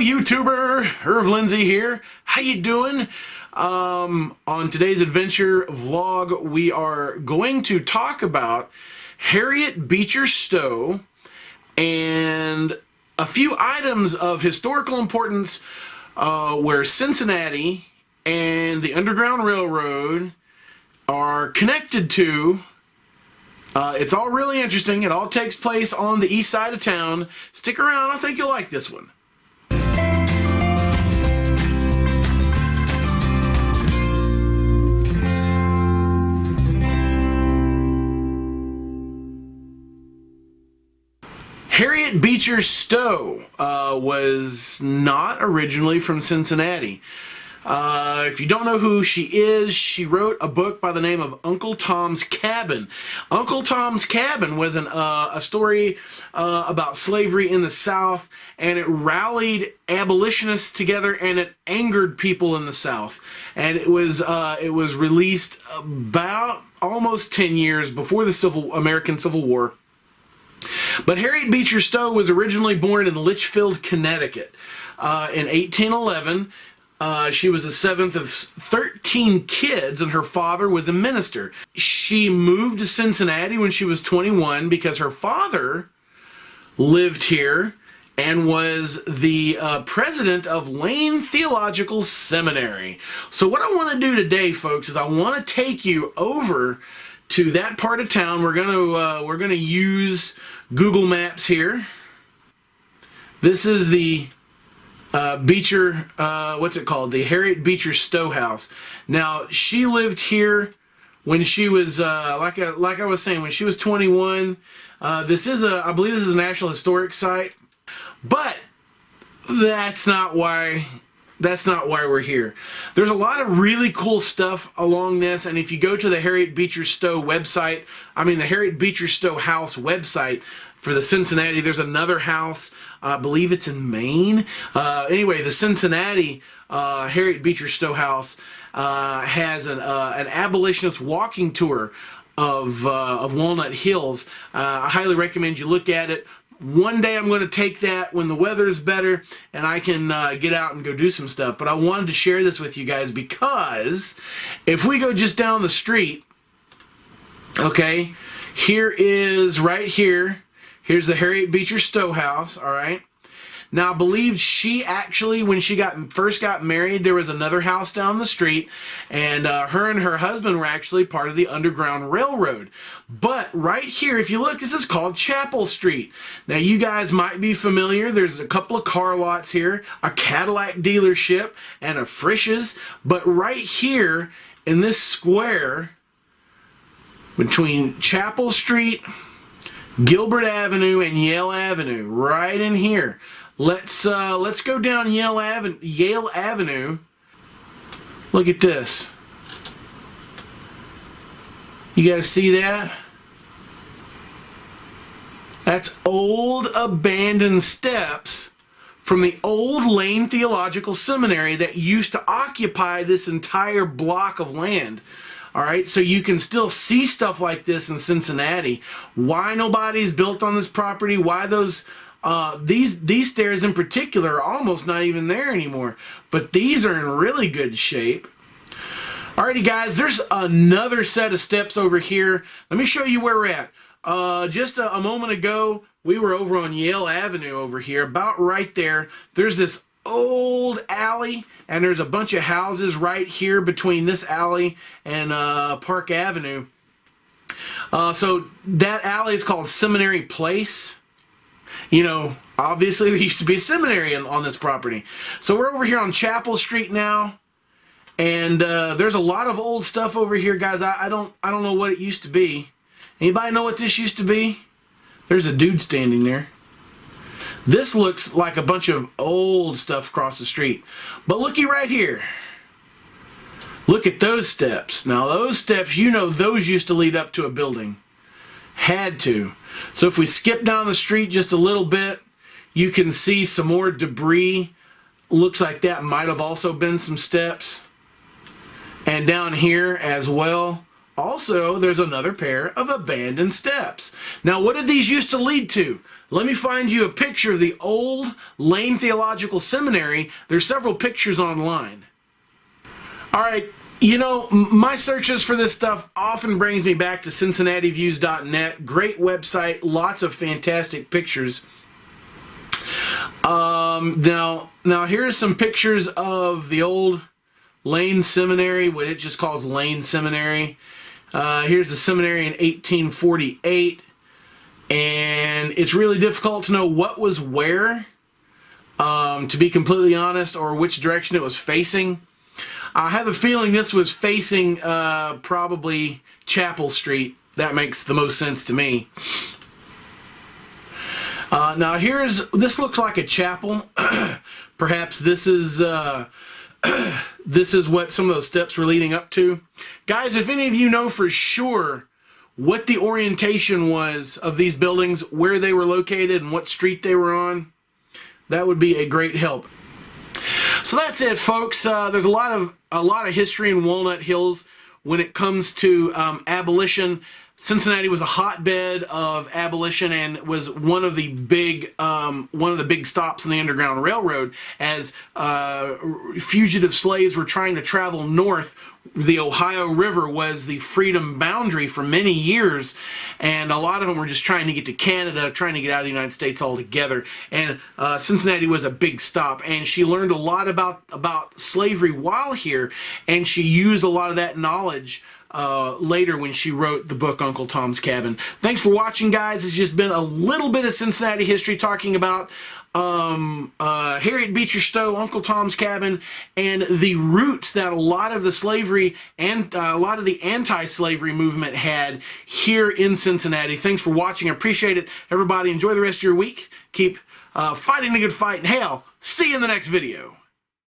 YouTuber, Lindsay here. How you doing? On today's adventure vlog, we are going to talk about Harriet Beecher Stowe and a few items of historical importance where Cincinnati and the Underground Railroad are connected to. It's all really interesting. It all takes place on the east side of town. Stick around. I think you'll like this one. Harriet Beecher Stowe was not originally from Cincinnati. If you don't know who she is, she wrote a book by the name of Uncle Tom's Cabin. Uncle Tom's Cabin was a story about slavery in the South, and it rallied abolitionists together, and it angered people in the South. And it was released about almost 10 years before the American Civil War. But Harriet Beecher Stowe was originally born in Litchfield, Connecticut in 1811. She was the seventh of 13 kids, and her father was a minister. She moved to Cincinnati when she was 21 because her father lived here and was the president of Lane Theological Seminary. So what I want to do today, folks, is I want to take you over to that part of town. We're gonna use Google Maps here. This is the Beecher, what's it called? The Harriet Beecher Stowe house. Now, she lived here when she was, like I was saying, when she was 21. I believe this is a National Historic Site, but that's not why we're here. There's a lot of really cool stuff along this, and if you go to the Harriet Beecher Stowe website, the Harriet Beecher Stowe house website for the Cincinnati, there's another house, I believe it's in Maine. Anyway, the Cincinnati Harriet Beecher Stowe house has an abolitionist walking tour of Walnut Hills. I highly recommend you look at it. One day I'm going to take that when the weather is better and I can get out and go do some stuff. But I wanted to share this with you guys because if we go just down the street, okay, right here, here's the Harriet Beecher Stowe house, all right? Now, I believe she actually, when she first got married, there was another house down the street, and her and her husband were actually part of the Underground Railroad. But right here, if you look, this is called Chapel Street. Now, you guys might be familiar. There's a couple of car lots here, a Cadillac dealership, and a Frisch's. But right here in this square between Chapel Street, Gilbert Avenue, and Yale Avenue, right in here. Let's go down Yale Avenue. Look at this. You guys see that? That's old abandoned steps from the old Lane Theological Seminary that used to occupy this entire block of land. All right, so you can still see stuff like this in Cincinnati. Why nobody's built on this property? Why these stairs in particular are almost not even there anymore. But these are in really good shape. Alrighty, guys, there's another set of steps over here. Let me show you where we're at. Just a moment ago, we were over on Yale Avenue over here, about right there. There's this old alley, and there's a bunch of houses right here between this alley and Park Avenue. So that alley is called Seminary Place. You know, obviously there used to be a seminary on this property. So we're over here on Chapel Street now, and there's a lot of old stuff over here, guys. I don't know what it used to be. Anybody know what this used to be? There's a dude standing there. This looks like a bunch of old stuff across the street. But looky right here. Look at those steps. Now those steps, you know, those used to lead up to a building. Had to. So if we skip down the street just a little bit, you can see some more debris. Looks like that might have also been some steps. And down here as well, Also, there's another pair of abandoned steps. Now, what did these used to lead to? Let me find you a picture of the old Lane Theological Seminary. There's several pictures online. All right, you know, my searches for this stuff often brings me back to CincinnatiViews.net. Great website, lots of fantastic pictures. Now here's some pictures of the old Lane Seminary, what it just calls Lane Seminary. Here's the seminary in 1848, and it's really difficult to know what was where, to be completely honest, or which direction it was facing. I have a feeling this was facing probably Chapel Street. That makes the most sense to me. Now this looks like a chapel. Perhaps this is this is what some of those steps were leading up to. Guys, if any of you know for sure what the orientation was of these buildings, where they were located, and what street they were on, that would be a great help. So that's it, folks. There's a lot of history in Walnut Hills when it comes to abolition. Cincinnati was a hotbed of abolition and was one of the big stops in the Underground Railroad as fugitive slaves were trying to travel north. The Ohio River was the freedom boundary for many years, and a lot of them were just trying to get to Canada, trying to get out of the United States altogether. And Cincinnati was a big stop, and she learned a lot about slavery while here, and she used a lot of that knowledge later when she wrote the book Uncle Tom's Cabin. Thanks for watching, guys. It's just been a little bit of Cincinnati history talking about Harriet Beecher Stowe, Uncle Tom's Cabin, and the roots that a lot of the slavery and a lot of the anti-slavery movement had here in Cincinnati. Thanks for watching. I appreciate it. Everybody, enjoy the rest of your week. Keep fighting the good fight. And hell, see you in the next video.